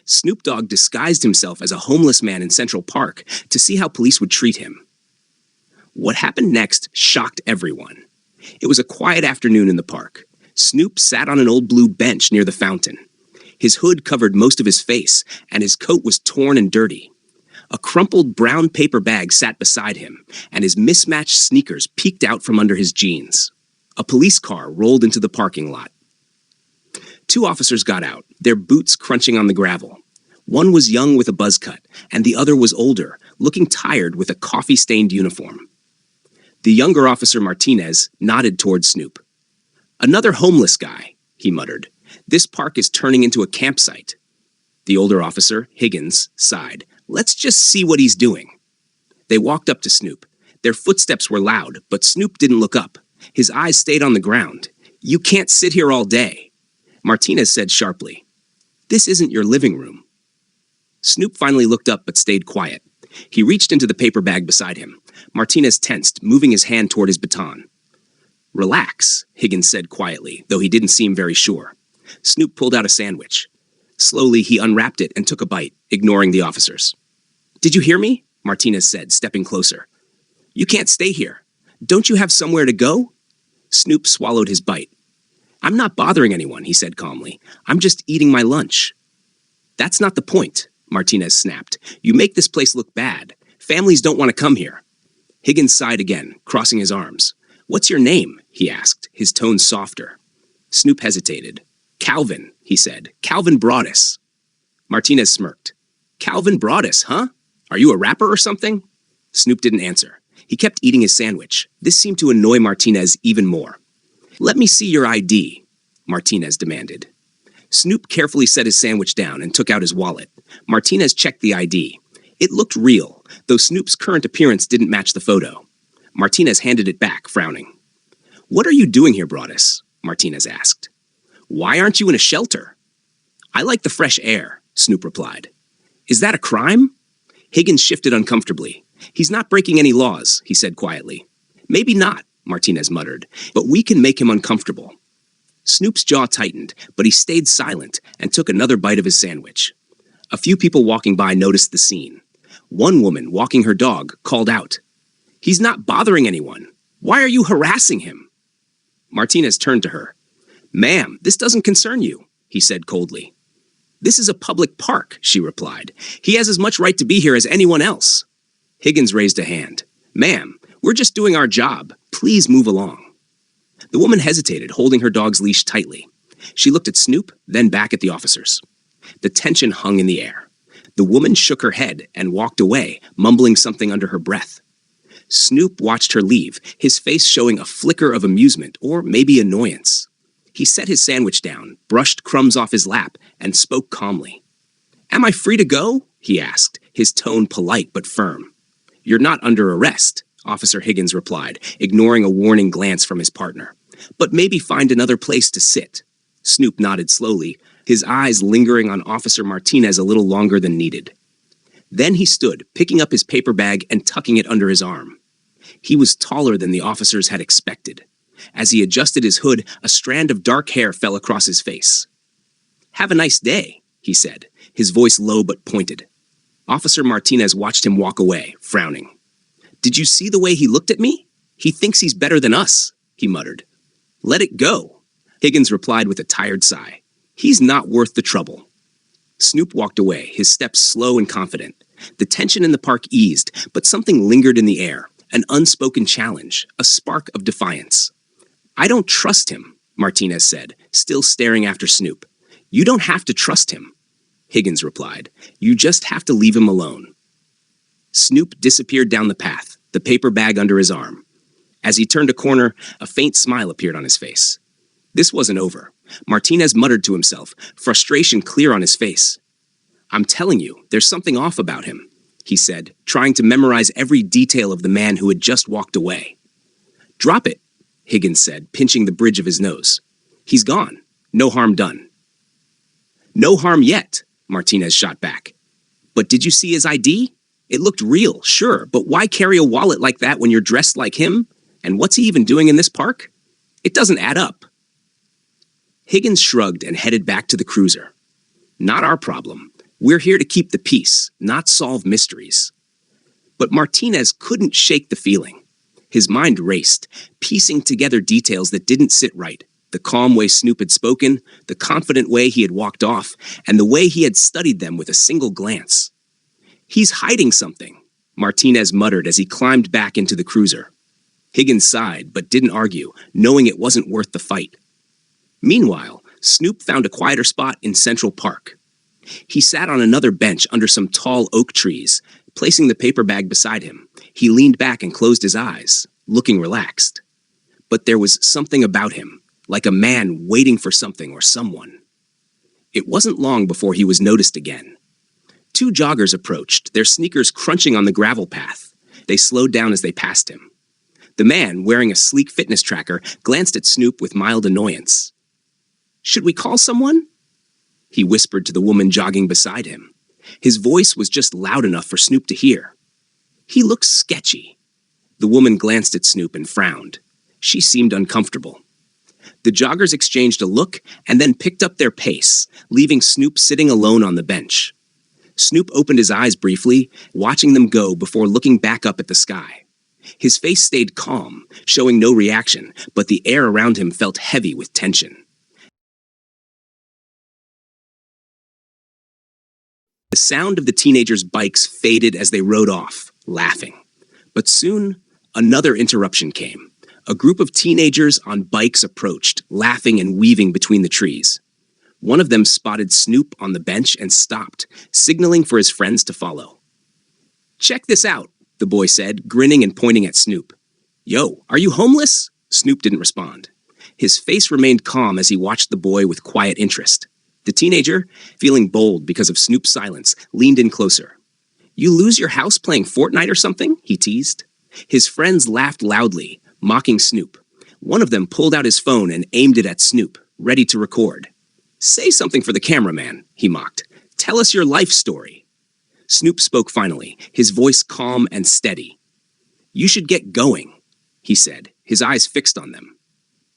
Snoop Dogg disguised himself as a homeless man in Central Park to see how police would treat him. What happened next shocked everyone. It was a quiet afternoon in the park. Snoop sat on an old blue bench near the fountain. His hood covered most of his face, and his coat was torn and dirty. A crumpled brown paper bag sat beside him, and his mismatched sneakers peeked out from under his jeans. A police car rolled into the parking lot. 2 officers got out, their boots crunching on the gravel. One was young with a buzz cut, and the other was older, looking tired with a coffee-stained uniform. The younger officer, Martinez, nodded toward Snoop. "Another homeless guy," he muttered. "This park is turning into a campsite." The older officer, Higgins, sighed. "Let's just see what he's doing." They walked up to Snoop. Their footsteps were loud, but Snoop didn't look up. His eyes stayed on the ground. "You can't sit here all day," Martinez said sharply. "This isn't your living room." Snoop finally looked up but stayed quiet. He reached into the paper bag beside him. Martinez tensed, moving his hand toward his baton. "Relax," Higgins said quietly, though he didn't seem very sure. Snoop pulled out a sandwich. Slowly, he unwrapped it and took a bite, ignoring the officers. "Did you hear me?" Martinez said, stepping closer. "You can't stay here. Don't you have somewhere to go?" Snoop swallowed his bite. "I'm not bothering anyone," he said calmly. "I'm just eating my lunch." "That's not the point," Martinez snapped. "You make this place look bad. Families don't want to come here." Higgins sighed again, crossing his arms. "What's your name?" he asked, his tone softer. Snoop hesitated. "Calvin," he said. "Calvin Broadus." Martinez smirked. "Calvin Broadus, huh? Are you a rapper or something?" Snoop didn't answer. He kept eating his sandwich. This seemed to annoy Martinez even more. "Let me see your ID," Martinez demanded. Snoop carefully set his sandwich down and took out his wallet. Martinez checked the ID. It looked real, though Snoop's current appearance didn't match the photo. Martinez handed it back, frowning. "What are you doing here, Broadus?" Martinez asked. "Why aren't you in a shelter?" "I like the fresh air," Snoop replied. "Is that a crime?" Higgins shifted uncomfortably. "He's not breaking any laws," he said quietly. "Maybe not," Martinez muttered, "but we can make him uncomfortable." Snoop's jaw tightened, but he stayed silent and took another bite of his sandwich. A few people walking by noticed the scene. One woman, walking her dog, called out, "He's not bothering anyone. Why are you harassing him?" Martinez turned to her. "Ma'am, this doesn't concern you," he said coldly. "This is a public park," she replied. "He has as much right to be here as anyone else." Higgins raised a hand. "Ma'am, we're just doing our job. Please move along." The woman hesitated, holding her dog's leash tightly. She looked at Snoop, then back at the officers. The tension hung in the air. The woman shook her head and walked away, mumbling something under her breath. Snoop watched her leave, his face showing a flicker of amusement or maybe annoyance. He set his sandwich down, brushed crumbs off his lap, and spoke calmly. "Am I free to go?" he asked, his tone polite but firm. "You're not under arrest," Officer Higgins replied, ignoring a warning glance from his partner. "But maybe find another place to sit." Snoop nodded slowly, his eyes lingering on Officer Martinez a little longer than needed. Then he stood, picking up his paper bag and tucking it under his arm. He was taller than the officers had expected. As he adjusted his hood, a strand of dark hair fell across his face. "Have a nice day," he said, his voice low but pointed. Officer Martinez watched him walk away, frowning. "Did you see the way he looked at me? He thinks he's better than us," he muttered. "Let it go," Higgins replied with a tired sigh. "He's not worth the trouble." Snoop walked away, his steps slow and confident. The tension in the park eased, but something lingered in the air, an unspoken challenge, a spark of defiance. "I don't trust him," Martinez said, still staring after Snoop. "You don't have to trust him," Higgins replied. "You just have to leave him alone." Snoop disappeared down the path, the paper bag under his arm. As he turned a corner, a faint smile appeared on his face. This wasn't over. Martinez muttered to himself, frustration clear on his face. "I'm telling you, there's something off about him," he said, trying to memorize every detail of the man who had just walked away. "Drop it," Higgins said, pinching the bridge of his nose. "He's gone. No harm done." "No harm yet," Martinez shot back. "But did you see his ID? It looked real, sure, but why carry a wallet like that when you're dressed like him? And what's he even doing in this park? It doesn't add up." Higgins shrugged and headed back to the cruiser. "Not our problem. We're here to keep the peace, not solve mysteries. But Martinez couldn't shake the feeling. His mind raced, piecing together details that didn't sit right. The calm way Snoop had spoken, the confident way he had walked off, and the way he had studied them with a single glance. He's hiding something, Martinez muttered as he climbed back into the cruiser. Higgins sighed, but didn't argue, knowing it wasn't worth the fight. Meanwhile, Snoop found a quieter spot in Central Park. He sat on another bench under some tall oak trees. Placing the paper bag beside him, he leaned back and closed his eyes, looking relaxed. But there was something about him, like a man waiting for something or someone. It wasn't long before he was noticed again. Two joggers approached, their sneakers crunching on the gravel path. They slowed down as they passed him. The man, wearing a sleek fitness tracker, glanced at Snoop with mild annoyance. "Should we call someone?" he whispered to the woman jogging beside him. His voice was just loud enough for Snoop to hear. "He looks sketchy." The woman glanced at Snoop and frowned. She seemed uncomfortable. The joggers exchanged a look and then picked up their pace, leaving Snoop sitting alone on the bench. Snoop opened his eyes briefly, watching them go before looking back up at the sky. His face stayed calm, showing no reaction, but the air around him felt heavy with tension. The sound of the teenagers' bikes faded as they rode off, laughing. But soon, another interruption came. A group of teenagers on bikes approached, laughing and weaving between the trees. One of them spotted Snoop on the bench and stopped, signaling for his friends to follow. "Check this out," the boy said, grinning and pointing at Snoop. "Yo, are you homeless?" Snoop didn't respond. His face remained calm as he watched the boy with quiet interest. The teenager, feeling bold because of Snoop's silence, leaned in closer. "You lose your house playing Fortnite or something?" he teased. His friends laughed loudly, mocking Snoop. One of them pulled out his phone and aimed it at Snoop, ready to record. "Say something for the cameraman," he mocked. "Tell us your life story." Snoop spoke finally, his voice calm and steady. "You should get going," he said, his eyes fixed on them.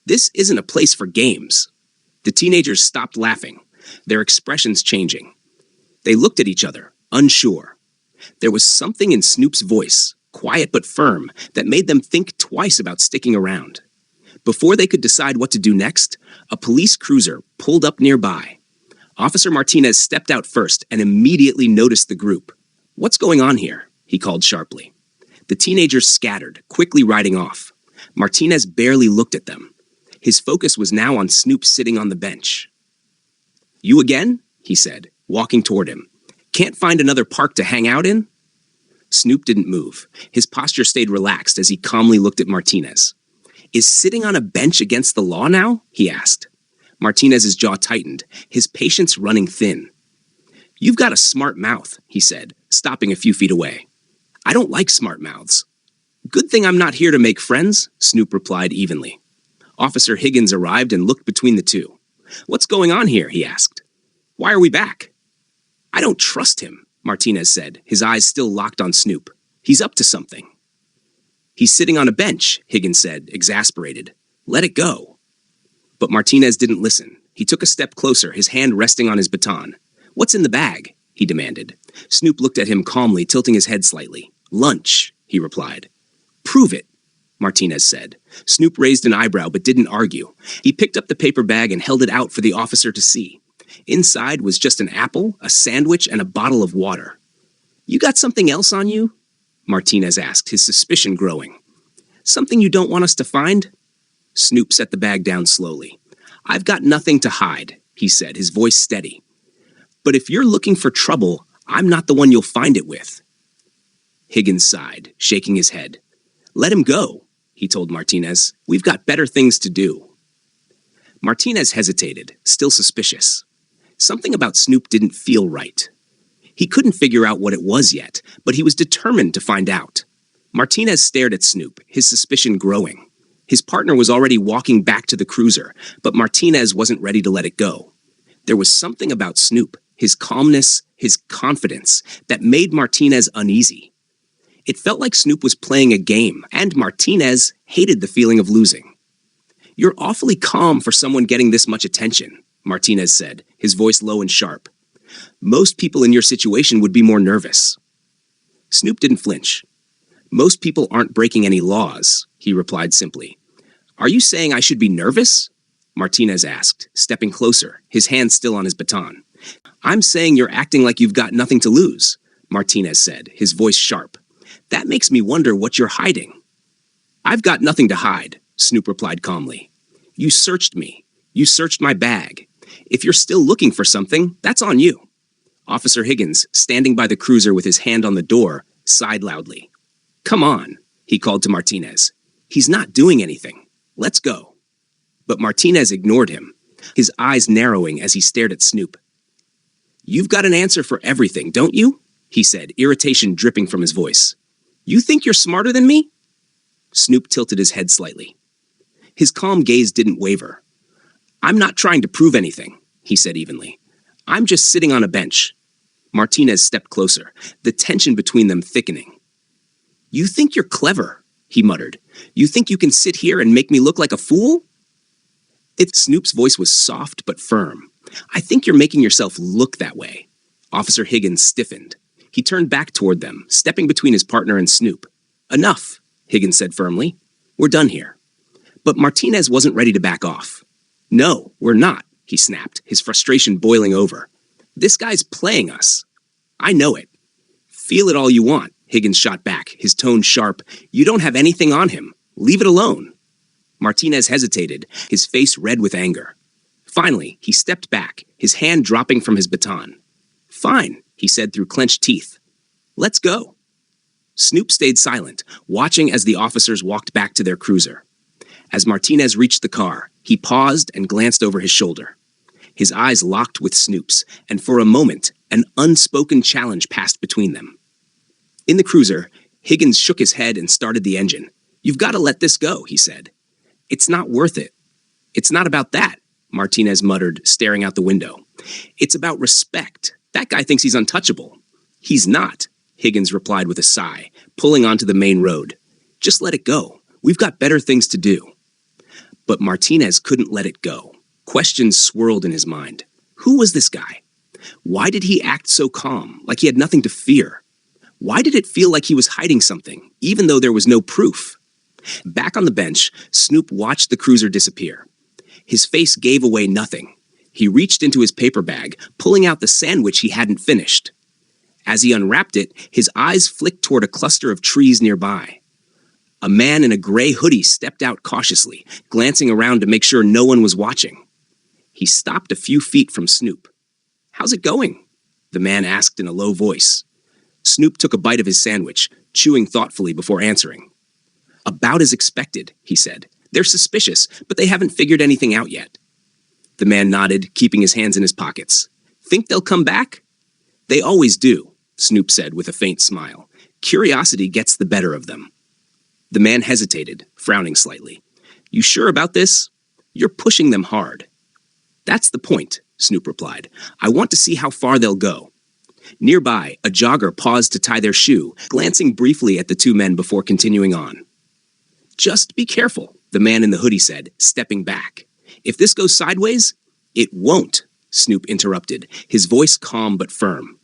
"This isn't a place for games." The teenagers stopped laughing, their expressions changing. They looked at each other, unsure. There was something in Snoop's voice, quiet but firm, that made them think twice about sticking around. Before they could decide what to do next, a police cruiser pulled up nearby. Officer Martinez stepped out first and immediately noticed the group. "What's going on here?" he called sharply. The teenagers scattered, quickly riding off. Martinez barely looked at them. His focus was now on Snoop sitting on the bench. "You again?" he said, walking toward him. "Can't find another park to hang out in?" Snoop didn't move. His posture stayed relaxed as he calmly looked at Martinez. "Is sitting on a bench against the law now?" he asked. Martinez's jaw tightened, his patience running thin. "You've got a smart mouth," he said, stopping a few feet away. "I don't like smart mouths." "Good thing I'm not here to make friends," Snoop replied evenly. Officer Higgins arrived and looked between the two. "What's going on here?" he asked. "Why are we back?" "I don't trust him," Martinez said, his eyes still locked on Snoop. "He's up to something." "He's sitting on a bench," Higgins said, exasperated. "Let it go." But Martinez didn't listen. He took a step closer, his hand resting on his baton. "What's in the bag?" he demanded. Snoop looked at him calmly, tilting his head slightly. "Lunch," he replied. "Prove it," Martinez said. Snoop raised an eyebrow but didn't argue. He picked up the paper bag and held it out for the officer to see. Inside was just an apple, a sandwich, and a bottle of water. "You got something else on you?" Martinez asked, his suspicion growing. "Something you don't want us to find?" Snoop set the bag down slowly. "I've got nothing to hide," he said, his voice steady. "But if you're looking for trouble, I'm not the one you'll find it with." Higgins sighed, shaking his head. "Let him go," he told Martinez. "We've got better things to do." Martinez hesitated, still suspicious. Something about Snoop didn't feel right. He couldn't figure out what it was yet, but he was determined to find out. Martinez stared at Snoop, his suspicion growing. His partner was already walking back to the cruiser, but Martinez wasn't ready to let it go. There was something about Snoop, his calmness, his confidence, that made Martinez uneasy. It felt like Snoop was playing a game, and Martinez hated the feeling of losing. "You're awfully calm for someone getting this much attention," Martinez said, his voice low and sharp. Most people in your situation would be more nervous. Snoop didn't flinch. Most people aren't breaking any laws, he replied simply. Are you saying I should be nervous? Martinez asked, stepping closer, his hand still on his baton. I'm saying you're acting like you've got nothing to lose, Martinez said, his voice sharp. That makes me wonder what you're hiding. I've got nothing to hide, Snoop replied calmly. You searched me. You searched my bag. If you're still looking for something, that's on you. Officer Higgins, standing by the cruiser with his hand on the door, sighed loudly. Come on, he called to Martinez. He's not doing anything. Let's go. But Martinez ignored him, his eyes narrowing as he stared at Snoop. You've got an answer for everything, don't you? He said, irritation dripping from his voice. You think you're smarter than me? Snoop tilted his head slightly. His calm gaze didn't waver. I'm not trying to prove anything, he said evenly. I'm just sitting on a bench. Martinez stepped closer, the tension between them thickening. You think you're clever, he muttered. You think you can sit here and make me look like a fool? Snoop's voice was soft but firm. I think you're making yourself look that way. Officer Higgins stiffened. He turned back toward them, stepping between his partner and Snoop. Enough, Higgins said firmly. We're done here. But Martinez wasn't ready to back off. No, we're not, he snapped, his frustration boiling over. This guy's playing us. I know it. Feel it all you want, Higgins shot back, his tone sharp. You don't have anything on him. Leave it alone. Martinez hesitated, his face red with anger. Finally, he stepped back, his hand dropping from his baton. Fine, he said through clenched teeth. Let's go. Snoop stayed silent, watching as the officers walked back to their cruiser. As Martinez reached the car, he paused and glanced over his shoulder. His eyes locked with Snoop's, and for a moment, an unspoken challenge passed between them. In the cruiser, Higgins shook his head and started the engine. You've got to let this go, he said. It's not worth it. It's not about that, Martinez muttered, staring out the window. It's about respect. That guy thinks he's untouchable. He's not, Higgins replied with a sigh, pulling onto the main road. Just let it go. We've got better things to do. But Martinez couldn't let it go. Questions swirled in his mind. Who was this guy? Why did he act so calm, like he had nothing to fear? Why did it feel like he was hiding something, even though there was no proof? Back on the bench, Snoop watched the cruiser disappear. His face gave away nothing. He reached into his paper bag, pulling out the sandwich he hadn't finished. As he unwrapped it, his eyes flicked toward a cluster of trees nearby. A man in a gray hoodie stepped out cautiously, glancing around to make sure no one was watching. He stopped a few feet from Snoop. How's it going? The man asked in a low voice. Snoop took a bite of his sandwich, chewing thoughtfully before answering. About as expected, he said. They're suspicious, but they haven't figured anything out yet. The man nodded, keeping his hands in his pockets. Think they'll come back? They always do, Snoop said with a faint smile. Curiosity gets the better of them. The man hesitated, frowning slightly. You sure about this? You're pushing them hard. That's the point, Snoop replied. I want to see how far they'll go. Nearby, a jogger paused to tie their shoe, glancing briefly at the two men before continuing on. Just be careful, the man in the hoodie said, stepping back. If this goes sideways, it won't, Snoop interrupted, his voice calm but firm.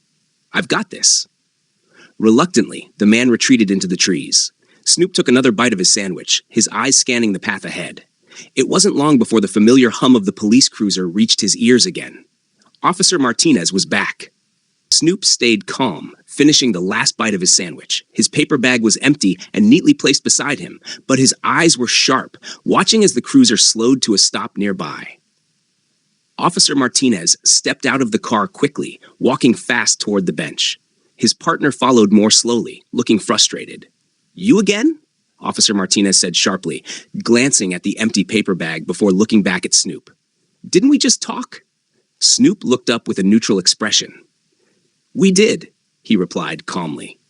I've got this. Reluctantly, the man retreated into the trees. Snoop took another bite of his sandwich, his eyes scanning the path ahead. It wasn't long before the familiar hum of the police cruiser reached his ears again. Officer Martinez was back. Snoop stayed calm, finishing the last bite of his sandwich. His paper bag was empty and neatly placed beside him, but his eyes were sharp, watching as the cruiser slowed to a stop nearby. Officer Martinez stepped out of the car quickly, walking fast toward the bench. His partner followed more slowly, looking frustrated. You again? Officer Martinez said sharply, glancing at the empty paper bag before looking back at Snoop. Didn't we just talk? Snoop looked up with a neutral expression. We did, he replied calmly.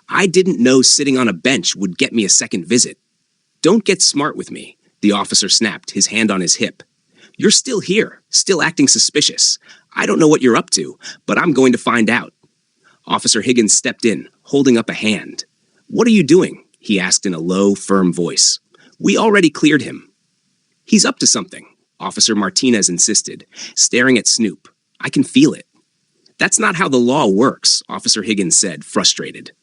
I didn't know sitting on a bench would get me a second visit. Don't get smart with me, the officer snapped, his hand on his hip. You're still here, still acting suspicious. I don't know what you're up to, but I'm going to find out. Officer Higgins stepped in, holding up a hand. What are you doing? He asked in a low, firm voice. We already cleared him. He's up to something, Officer Martinez insisted, staring at Snoop. I can feel it. That's not how the law works, Officer Higgins said, frustrated.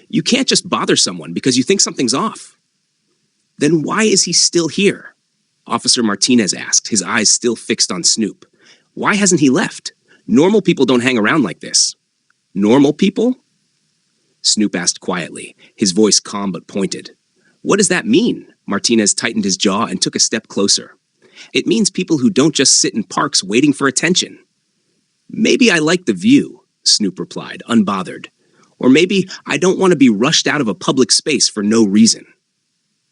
You can't just bother someone because you think something's off. Then why is he still here? Officer Martinez asked, his eyes still fixed on Snoop. Why hasn't he left? Normal people don't hang around like this. Normal people? Snoop asked quietly, his voice calm but pointed. What does that mean? Martinez tightened his jaw and took a step closer. It means people who don't just sit in parks waiting for attention. Maybe I like the view, Snoop replied, unbothered. Or maybe I don't want to be rushed out of a public space for no reason.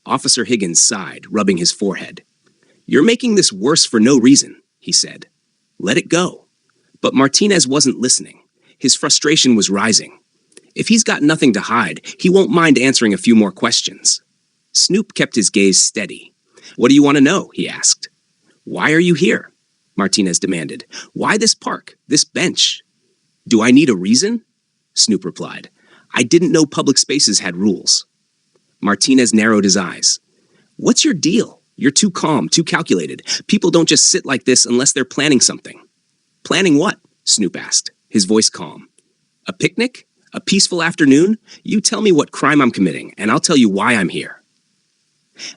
Officer Higgins sighed, rubbing his forehead. You're making this worse for no reason, he said. Let it go. But Martinez wasn't listening. His frustration was rising. If he's got nothing to hide, he won't mind answering a few more questions. Snoop kept his gaze steady. What do you want to know? He asked. Why are you here? Martinez demanded. Why this park? This bench? Do I need a reason? Snoop replied. I didn't know public spaces had rules. Martinez narrowed his eyes. What's your deal? You're too calm, too calculated. People don't just sit like this unless they're planning something. Planning what? Snoop asked, his voice calm. A picnic? A peaceful afternoon? You tell me what crime I'm committing, and I'll tell you why I'm here.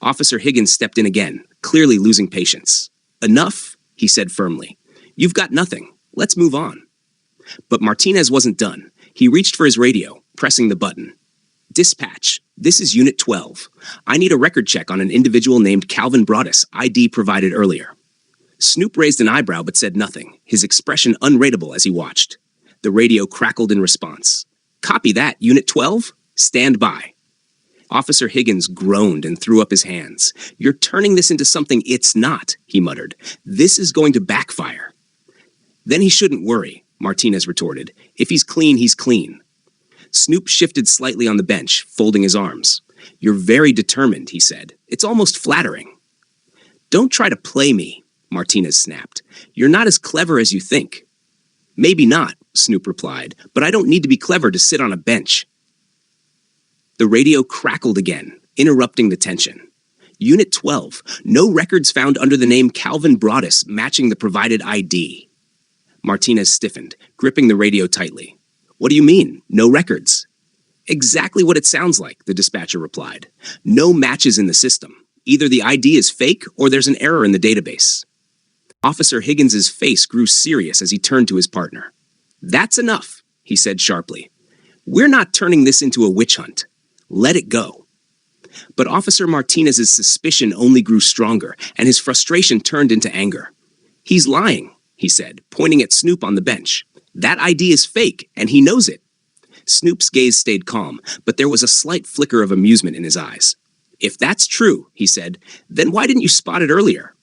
Officer Higgins stepped in again, clearly losing patience. Enough, he said firmly. You've got nothing. Let's move on. But Martinez wasn't done. He reached for his radio, pressing the button. Dispatch, this is Unit 12. I need a record check on an individual named Calvin Broadus, ID provided earlier. Snoop raised an eyebrow but said nothing, his expression unreadable as he watched. The radio crackled in response. Copy that, Unit 12. Stand by. Officer Higgins groaned and threw up his hands. You're turning this into something it's not, he muttered. This is going to backfire. Then he shouldn't worry, Martinez retorted. If he's clean, he's clean. Snoop shifted slightly on the bench, folding his arms. You're very determined, he said. It's almost flattering. Don't try to play me, Martinez snapped. You're not as clever as you think. Maybe not, Snoop replied, but I don't need to be clever to sit on a bench. The radio crackled again, interrupting the tension. Unit 12, no records found under the name Calvin Broadus matching the provided ID. Martinez stiffened, gripping the radio tightly. What do you mean, no records? Exactly what it sounds like, the dispatcher replied. No matches in the system. Either the ID is fake or there's an error in the database. Officer Higgins's face grew serious as he turned to his partner. That's enough, he said sharply. We're not turning this into a witch hunt. Let it go. But Officer Martinez's suspicion only grew stronger, and his frustration turned into anger. He's lying, he said, pointing at Snoop on the bench. That ID is fake, and he knows it. Snoop's gaze stayed calm, but there was a slight flicker of amusement in his eyes. If that's true, he said, then why didn't you spot it earlier?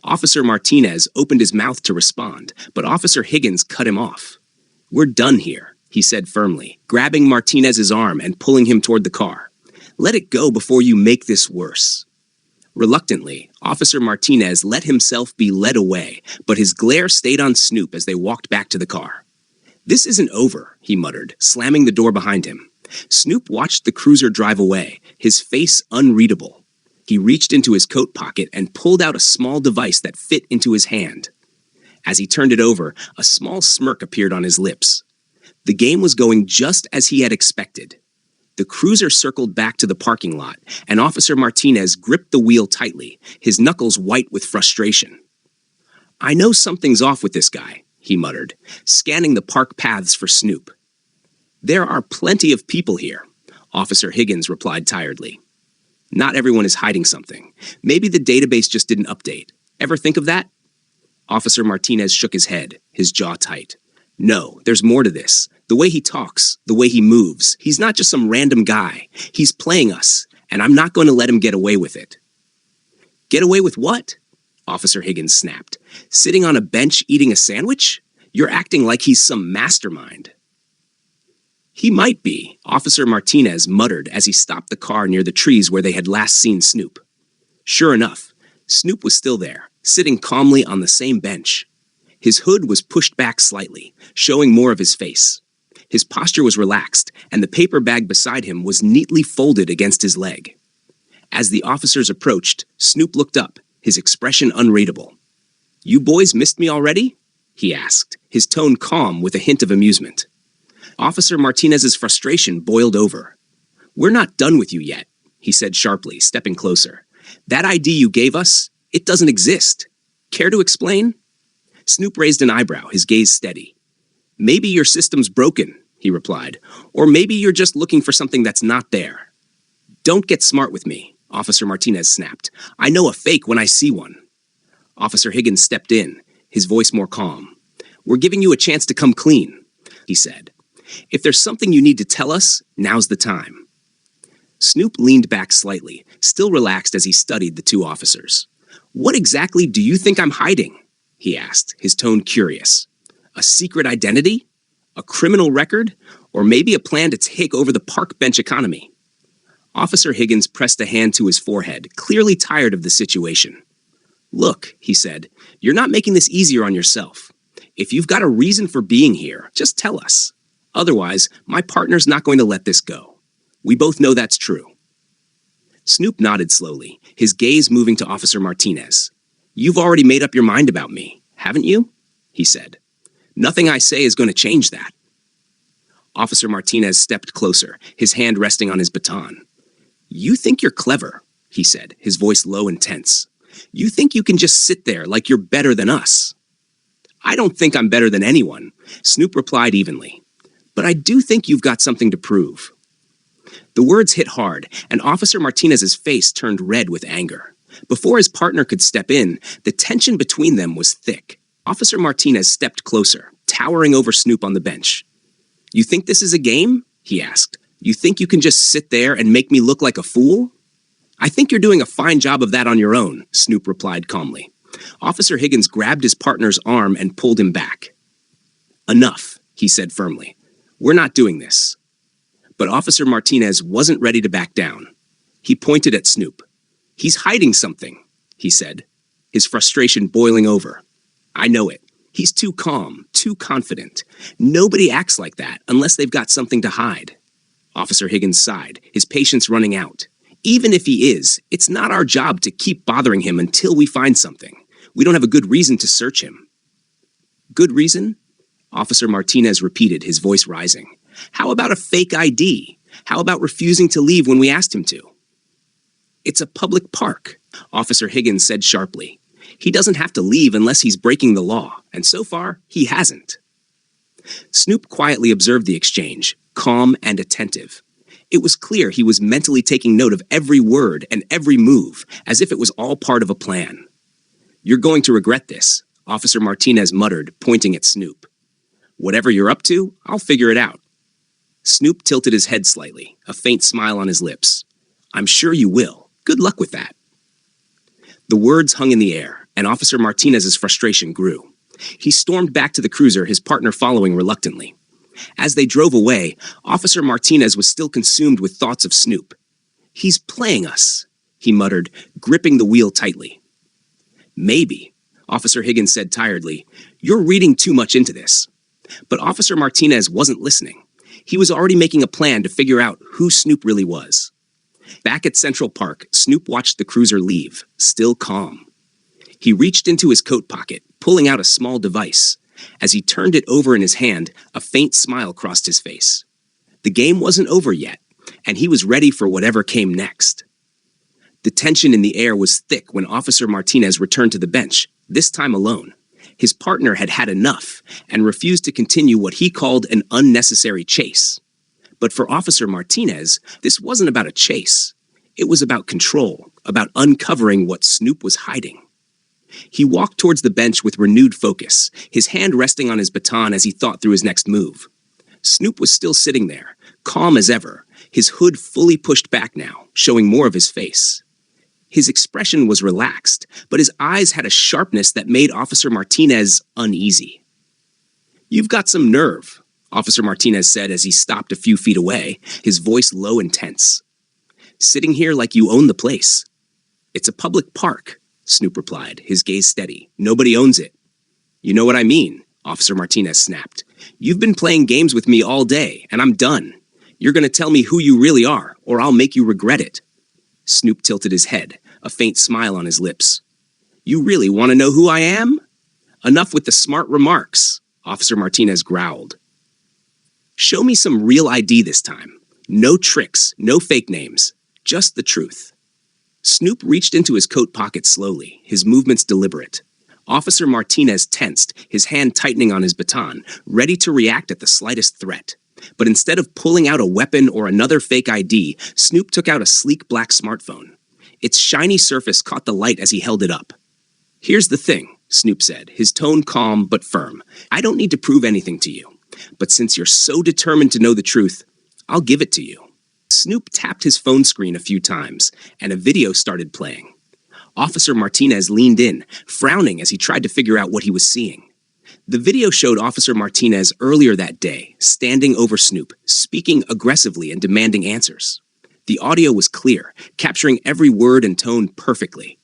Officer Martinez opened his mouth to respond, but Officer Higgins cut him off. We're done here, he said firmly, grabbing Martinez's arm and pulling him toward the car. Let it go before you make this worse. Reluctantly, Officer Martinez let himself be led away, but his glare stayed on Snoop as they walked back to the car. This isn't over, he muttered, slamming the door behind him. Snoop watched the cruiser drive away, his face unreadable. He reached into his coat pocket and pulled out a small device that fit into his hand. As he turned it over, a small smirk appeared on his lips. The game was going just as he had expected. The cruiser circled back to the parking lot, and Officer Martinez gripped the wheel tightly, his knuckles white with frustration. I know something's off with this guy, he muttered, scanning the park paths for Snoop. There are plenty of people here, Officer Higgins replied tiredly. Not everyone is hiding something. Maybe the database just didn't update. Ever think of that? Officer Martinez shook his head, his jaw tight. No, there's more to this. The way he talks, the way he moves. He's not just some random guy. He's playing us, and I'm not going to let him get away with it. Get away with what? Officer Higgins snapped. Sitting on a bench eating a sandwich? You're acting like he's some mastermind. He might be, Officer Martinez muttered as he stopped the car near the trees where they had last seen Snoop. Sure enough, Snoop was still there, sitting calmly on the same bench. His hood was pushed back slightly, showing more of his face. His posture was relaxed, and the paper bag beside him was neatly folded against his leg. As the officers approached, Snoop looked up, his expression unreadable. You boys missed me already? he asked, his tone calm with a hint of amusement. Officer Martinez's frustration boiled over. "We're not done with you yet," he said sharply, stepping closer. "That ID you gave us, it doesn't exist. Care to explain?" Snoop raised an eyebrow, his gaze steady. "Maybe your system's broken," he replied, "or maybe you're just looking for something that's not there." "Don't get smart with me," Officer Martinez snapped. "I know a fake when I see one." Officer Higgins stepped in, his voice more calm. "We're giving you a chance to come clean," he said. "If there's something you need to tell us, now's the time." Snoop leaned back slightly, still relaxed as he studied the two officers. "What exactly do you think I'm hiding?" he asked, his tone curious. "A secret identity? A criminal record? Or maybe a plan to take over the park bench economy?" Officer Higgins pressed a hand to his forehead, clearly tired of the situation. "Look," he said, "you're not making this easier on yourself. If you've got a reason for being here, just tell us. Otherwise, my partner's not going to let this go. We both know that's true." Snoop nodded slowly, his gaze moving to Officer Martinez. "You've already made up your mind about me, haven't you?" he said. "Nothing I say is going to change that." Officer Martinez stepped closer, his hand resting on his baton. "You think you're clever," he said, his voice low and tense. "You think you can just sit there like you're better than us." "I don't think I'm better than anyone," Snoop replied evenly. "But I do think you've got something to prove." The words hit hard, and Officer Martinez's face turned red with anger. Before his partner could step in, the tension between them was thick. Officer Martinez stepped closer, towering over Snoop on the bench. "You think this is a game?" he asked. "You think you can just sit there and make me look like a fool?" "I think you're doing a fine job of that on your own," Snoop replied calmly. Officer Higgins grabbed his partner's arm and pulled him back. "Enough," he said firmly. "We're not doing this." But Officer Martinez wasn't ready to back down. He pointed at Snoop. "He's hiding something," he said, his frustration boiling over. "I know it. He's too calm, too confident. Nobody acts like that unless they've got something to hide." Officer Higgins sighed, his patience running out. "Even if he is, it's not our job to keep bothering him until we find something. We don't have a good reason to search him." "Good reason?" Officer Martinez repeated, his voice rising. "How about a fake ID? How about refusing to leave when we asked him to?" "It's a public park," Officer Higgins said sharply. "He doesn't have to leave unless he's breaking the law, and so far, he hasn't." Snoop quietly observed the exchange, calm and attentive. It was clear he was mentally taking note of every word and every move, as if it was all part of a plan. "You're going to regret this," Officer Martinez muttered, pointing at Snoop. "Whatever you're up to, I'll figure it out." Snoop tilted his head slightly, a faint smile on his lips. "I'm sure you will. Good luck with that." The words hung in the air, and Officer Martinez's frustration grew. He stormed back to the cruiser, his partner following reluctantly. As they drove away, Officer Martinez was still consumed with thoughts of Snoop. "He's playing us," he muttered, gripping the wheel tightly. "Maybe," Officer Higgins said tiredly. "You're reading too much into this." But Officer Martinez wasn't listening. He was already making a plan to figure out who Snoop really was. Back at Central Park, Snoop watched the cruiser leave, still calm. He reached into his coat pocket, pulling out a small device. As he turned it over in his hand, a faint smile crossed his face. The game wasn't over yet, and he was ready for whatever came next. The tension in the air was thick when Officer Martinez returned to the bench, this time alone. His partner had had enough and refused to continue what he called an unnecessary chase. But for Officer Martinez, this wasn't about a chase. It was about control, about uncovering what Snoop was hiding. He walked towards the bench with renewed focus, his hand resting on his baton as he thought through his next move. Snoop was still sitting there, calm as ever, his hood fully pushed back now, showing more of his face. His expression was relaxed, but his eyes had a sharpness that made Officer Martinez uneasy. "You've got some nerve," Officer Martinez said as he stopped a few feet away, his voice low and tense. "Sitting here like you own the place." "It's a public park," Snoop replied, his gaze steady. "Nobody owns it." "You know what I mean," Officer Martinez snapped. "You've been playing games with me all day, and I'm done. You're going to tell me who you really are, or I'll make you regret it." Snoop tilted his head, a faint smile on his lips. "You really want to know who I am?" Enough with the smart remarks, Officer Martinez growled. Show me some real ID this time. No tricks, no fake names, just the truth. Snoop reached into his coat pocket slowly, his movements deliberate. Officer Martinez tensed, his hand tightening on his baton, ready to react at the slightest threat. But instead of pulling out a weapon or another fake ID, Snoop took out a sleek black smartphone. Its shiny surface caught the light as he held it up. Here's the thing, Snoop said, his tone calm but firm. I don't need to prove anything to you. But since you're so determined to know the truth, I'll give it to you. Snoop tapped his phone screen a few times, and a video started playing. Officer Martinez leaned in, frowning as he tried to figure out what he was seeing. The video showed Officer Martinez earlier that day, standing over Snoop, speaking aggressively and demanding answers. The audio was clear, capturing every word and tone perfectly.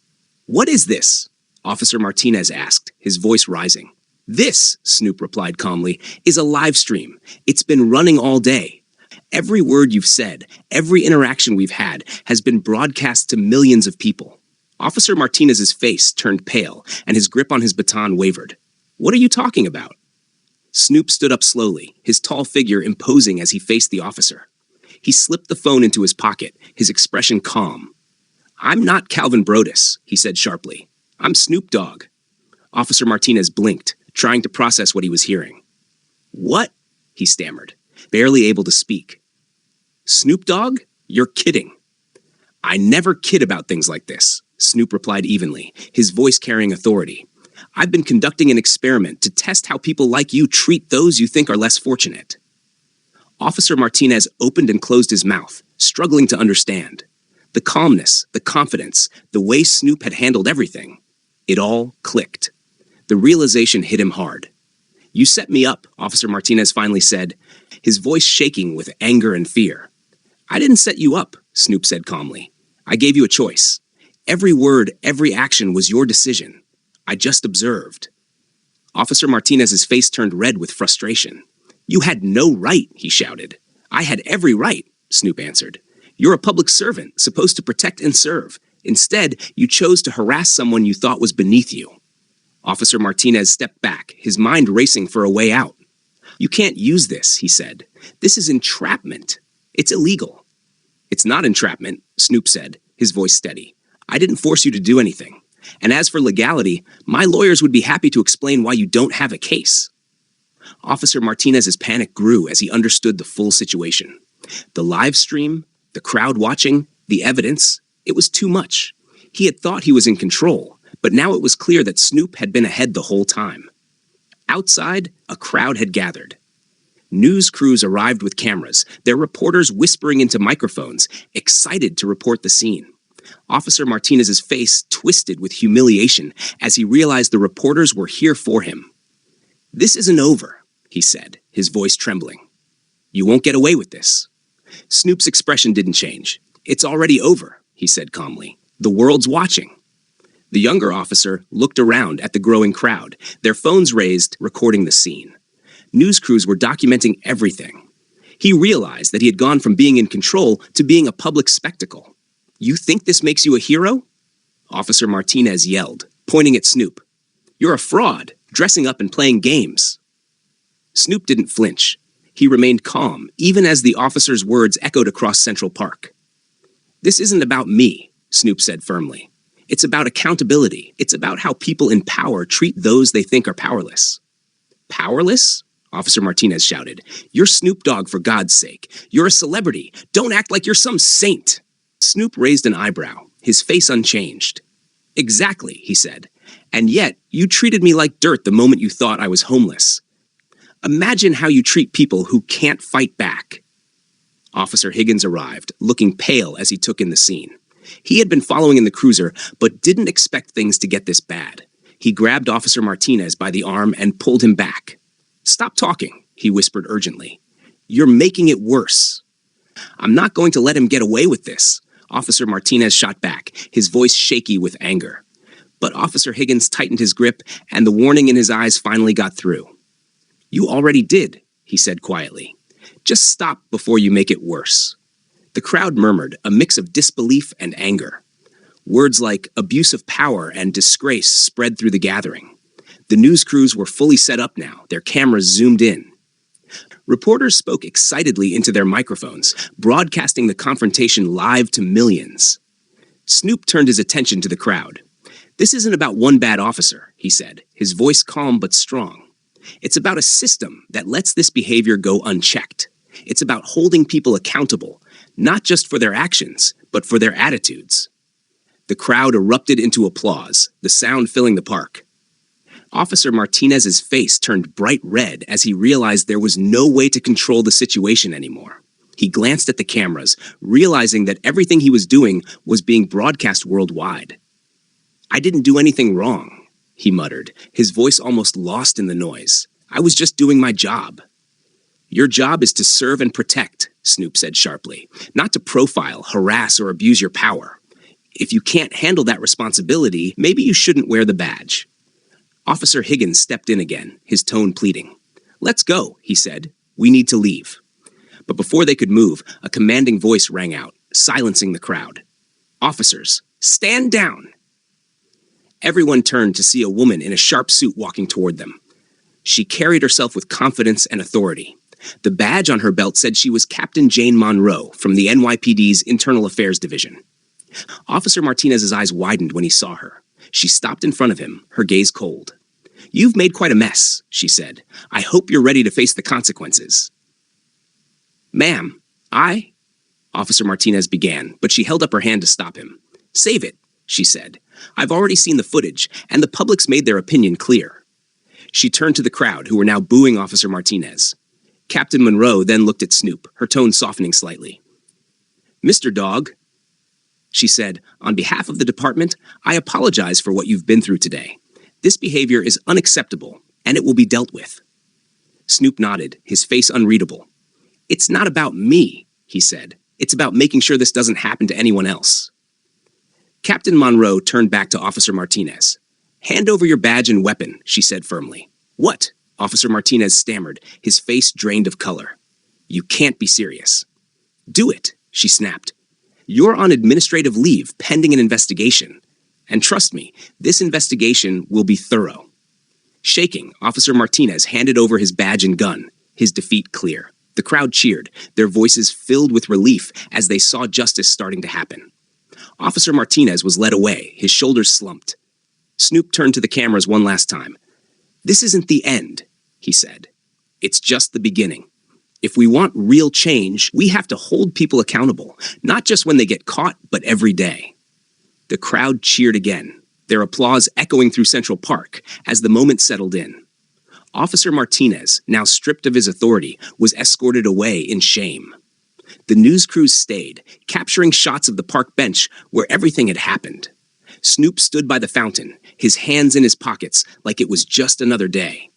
"What is this?" Officer Martinez asked, his voice rising. "This," Snoop replied calmly, "is a live stream. It's been running all day. Every word you've said, every interaction we've had, has been broadcast to millions of people." Officer Martinez's face turned pale, and his grip on his baton wavered. "What are you talking about?" Snoop stood up slowly, his tall figure imposing as he faced the officer. He slipped the phone into his pocket, his expression calm. "I'm not Calvin Brodus," he said sharply. "I'm Snoop Dogg." Officer Martinez blinked, trying to process what he was hearing. "What?" he stammered, barely able to speak. "Snoop Dogg? You're kidding." "I never kid about things like this," Snoop replied evenly, his voice carrying authority. "I've been conducting an experiment to test how people like you treat those you think are less fortunate." Officer Martinez opened and closed his mouth, struggling to understand. The calmness, the confidence, the way Snoop had handled everything, it all clicked. The realization hit him hard. "You set me up," Officer Martinez finally said, his voice shaking with anger and fear. "I didn't set you up," Snoop said calmly. "I gave you a choice. Every word, every action was your decision. I just observed." Officer Martinez's face turned red with frustration. "You had no right," he shouted. "I had every right," Snoop answered. "You're a public servant, supposed to protect and serve. Instead, you chose to harass someone you thought was beneath you." Officer Martinez stepped back, his mind racing for a way out. "You can't use this," he said. "This is entrapment. It's illegal." "It's not entrapment," Snoop said, his voice steady. "I didn't force you to do anything. And as for legality, my lawyers would be happy to explain why you don't have a case." Officer Martinez's panic grew as he understood the full situation. The live stream, the crowd watching, the evidence, it was too much. He had thought he was in control, but now it was clear that Snoop had been ahead the whole time. Outside, a crowd had gathered. News crews arrived with cameras, their reporters whispering into microphones, excited to report the scene. Officer Martinez's face twisted with humiliation as he realized the reporters were here for him. "This isn't over," he said, his voice trembling. "You won't get away with this." Snoop's expression didn't change. "It's already over," he said calmly. "The world's watching." The younger officer looked around at the growing crowd, their phones raised, recording the scene. News crews were documenting everything. He realized that he had gone from being in control to being a public spectacle. "You think this makes you a hero?" Officer Martinez yelled, pointing at Snoop. "You're a fraud, dressing up and playing games." Snoop didn't flinch. He remained calm, even as the officer's words echoed across Central Park. "This isn't about me," Snoop said firmly. "It's about accountability. It's about how people in power treat those they think are powerless." "Powerless?" Officer Martinez shouted. "You're Snoop Dogg, for God's sake. You're a celebrity. Don't act like you're some saint." Snoop raised an eyebrow, his face unchanged. "Exactly," he said. "And yet, you treated me like dirt the moment you thought I was homeless. Imagine how you treat people who can't fight back." Officer Higgins arrived, looking pale as he took in the scene. He had been following in the cruiser, but didn't expect things to get this bad. He grabbed Officer Martinez by the arm and pulled him back. "Stop talking," he whispered urgently. "You're making it worse." "I'm not going to let him get away with this," Officer Martinez shot back, his voice shaky with anger. But Officer Higgins tightened his grip, and the warning in his eyes finally got through. "You already did," he said quietly. "Just stop before you make it worse." The crowd murmured, a mix of disbelief and anger. Words like abuse of power and disgrace spread through the gathering. The news crews were fully set up now, their cameras zoomed in. Reporters spoke excitedly into their microphones, broadcasting the confrontation live to millions. Snoop turned his attention to the crowd. "This isn't about one bad officer," he said, his voice calm but strong. "It's about a system that lets this behavior go unchecked. It's about holding people accountable, not just for their actions, but for their attitudes." The crowd erupted into applause, the sound filling the park. Officer Martinez's face turned bright red as he realized there was no way to control the situation anymore. He glanced at the cameras, realizing that everything he was doing was being broadcast worldwide. "I didn't do anything wrong," he muttered, his voice almost lost in the noise. "I was just doing my job." "Your job is to serve and protect," Snoop said sharply, "not to profile, harass, or abuse your power. If you can't handle that responsibility, maybe you shouldn't wear the badge." Officer Higgins stepped in again, his tone pleading. "Let's go," he said. "We need to leave." But before they could move, a commanding voice rang out, silencing the crowd. "Officers, stand down!" Everyone turned to see a woman in a sharp suit walking toward them. She carried herself with confidence and authority. The badge on her belt said she was Captain Jane Monroe from the NYPD's Internal Affairs Division. Officer Martinez's eyes widened when he saw her. She stopped in front of him, her gaze cold. "You've made quite a mess," she said. "I hope you're ready to face the consequences." "Ma'am, Officer Martinez began, but she held up her hand to stop him. "Save it," she said. "I've already seen the footage, and the public's made their opinion clear." She turned to the crowd, who were now booing Officer Martinez. Captain Monroe then looked at Snoop, her tone softening slightly. "Mr. Dogg," she said, "on behalf of the department, I apologize for what you've been through today. This behavior is unacceptable, and it will be dealt with." Snoop nodded, his face unreadable. "It's not about me," he said. "It's about making sure this doesn't happen to anyone else." Captain Monroe turned back to Officer Martinez. "Hand over your badge and weapon," she said firmly. "What?" Officer Martinez stammered, his face drained of color. "You can't be serious." "Do it," she snapped. "You're on administrative leave pending an investigation. And trust me, this investigation will be thorough." Shaking, Officer Martinez handed over his badge and gun, his defeat clear. The crowd cheered, their voices filled with relief as they saw justice starting to happen. Officer Martinez was led away, his shoulders slumped. Snoop turned to the cameras one last time. "This isn't the end," he said. "It's just the beginning. If we want real change, we have to hold people accountable, not just when they get caught, but every day." The crowd cheered again, their applause echoing through Central Park as the moment settled in. Officer Martinez, now stripped of his authority, was escorted away in shame. The news crews stayed, capturing shots of the park bench where everything had happened. Snoop stood by the fountain, his hands in his pockets like it was just another day.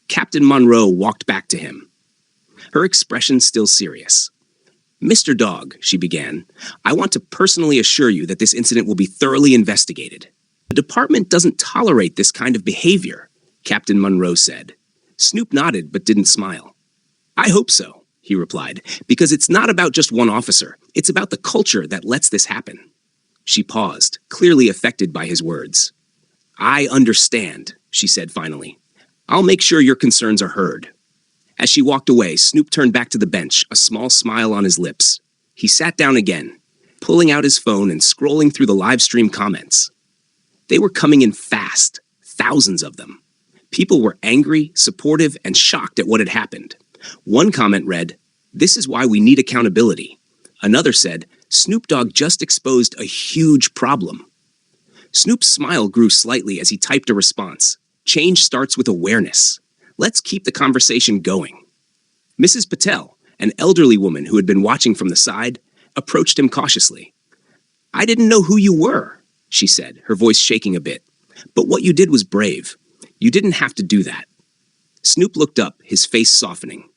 Captain Monroe walked back to him, her expression still serious. "Mr. Dogg," she began, "I want to personally assure you that this incident will be thoroughly investigated." "The department doesn't tolerate this kind of behavior," Captain Monroe said. Snoop nodded but didn't smile. "I hope so," he replied, "because it's not about just one officer. It's about the culture that lets this happen." She paused, clearly affected by his words. "I understand," she said finally. "I'll make sure your concerns are heard." As she walked away, Snoop turned back to the bench, a small smile on his lips. He sat down again, pulling out his phone and scrolling through the live stream comments. They were coming in fast, thousands of them. People were angry, supportive, and shocked at what had happened. One comment read, "This is why we need accountability." Another said, "Snoop Dogg just exposed a huge problem." Snoop's smile grew slightly as he typed a response. "Change starts with awareness. Let's keep the conversation going." Mrs. Patel, an elderly woman who had been watching from the side, approached him cautiously. "I didn't know who you were," she said, her voice shaking a bit. "But what you did was brave. You didn't have to do that." Snoop looked up, his face softening.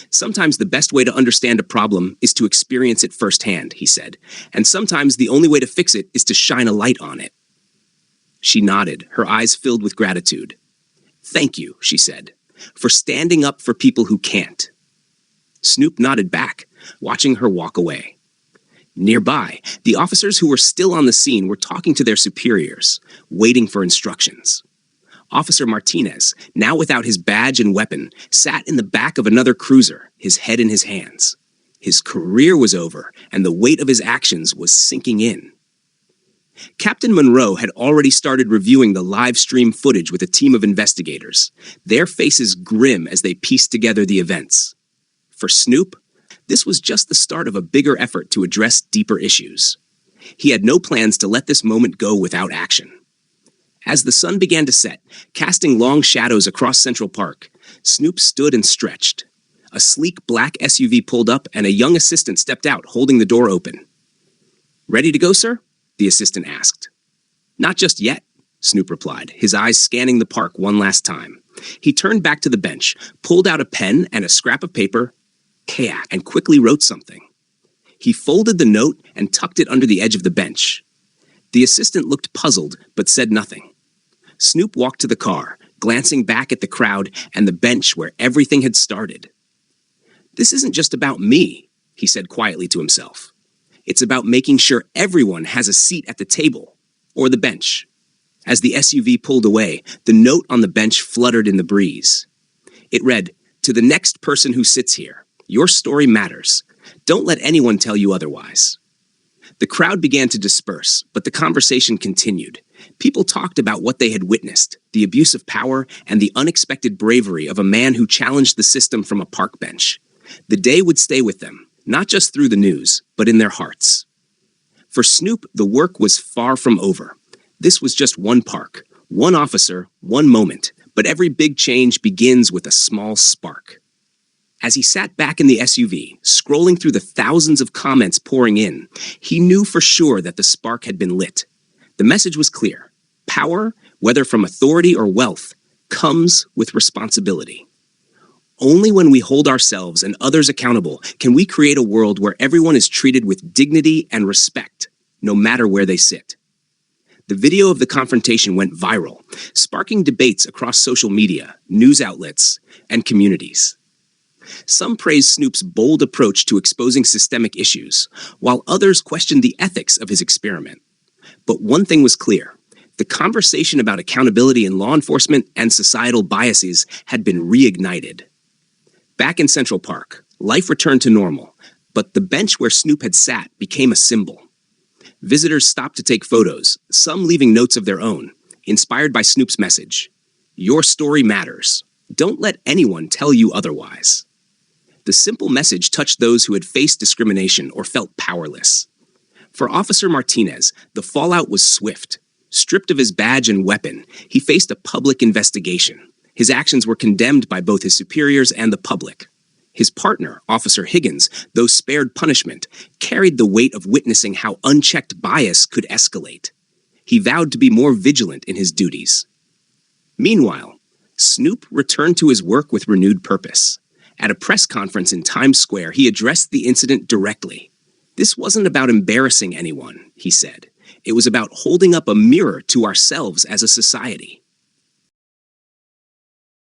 "Sometimes the best way to understand a problem is to experience it firsthand," he said, "and sometimes the only way to fix it is to shine a light on it." She nodded, her eyes filled with gratitude. "Thank you," she said, "for standing up for people who can't." Snoop nodded back, watching her walk away. Nearby, the officers who were still on the scene were talking to their superiors, waiting for instructions. Officer Martinez, now without his badge and weapon, sat in the back of another cruiser, his head in his hands. His career was over, and the weight of his actions was sinking in. Captain Monroe had already started reviewing the live stream footage with a team of investigators, their faces grim as they pieced together the events. For Snoop, this was just the start of a bigger effort to address deeper issues. He had no plans to let this moment go without action. As the sun began to set, casting long shadows across Central Park, Snoop stood and stretched. A sleek black SUV pulled up and a young assistant stepped out, holding the door open. "Ready to go, sir?" the assistant asked. "Not just yet," Snoop replied, his eyes scanning the park one last time. He turned back to the bench, pulled out a pen and a scrap of paper, and quickly wrote something. He folded the note and tucked it under the edge of the bench. The assistant looked puzzled, but said nothing. Snoop walked to the car, glancing back at the crowd and the bench where everything had started. "This isn't just about me," he said quietly to himself. "It's about making sure everyone has a seat at the table, or the bench." As the SUV pulled away, the note on the bench fluttered in the breeze. It read, "To the next person who sits here, your story matters. Don't let anyone tell you otherwise." The crowd began to disperse, but the conversation continued. People talked about what they had witnessed, the abuse of power, and the unexpected bravery of a man who challenged the system from a park bench. The day would stay with them, not just through the news, but in their hearts. For Snoop, the work was far from over. This was just one park, one officer, one moment, but every big change begins with a small spark. As he sat back in the SUV, scrolling through the thousands of comments pouring in, he knew for sure that the spark had been lit. The message was clear. Power, whether from authority or wealth, comes with responsibility. Only when we hold ourselves and others accountable can we create a world where everyone is treated with dignity and respect, no matter where they sit. The video of the confrontation went viral, sparking debates across social media, news outlets, and communities. Some praised Snoop's bold approach to exposing systemic issues, while others questioned the ethics of his experiment. But one thing was clear. The conversation about accountability in law enforcement and societal biases had been reignited. Back in Central Park, life returned to normal, but the bench where Snoop had sat became a symbol. Visitors stopped to take photos, some leaving notes of their own, inspired by Snoop's message. "Your story matters. Don't let anyone tell you otherwise." The simple message touched those who had faced discrimination or felt powerless. For Officer Martinez, the fallout was swift. Stripped of his badge and weapon, he faced a public investigation. His actions were condemned by both his superiors and the public. His partner, Officer Higgins, though spared punishment, carried the weight of witnessing how unchecked bias could escalate. He vowed to be more vigilant in his duties. Meanwhile, Snoop returned to his work with renewed purpose. At a press conference in Times Square, he addressed the incident directly. "This wasn't about embarrassing anyone," he said. "It was about holding up a mirror to ourselves as a society."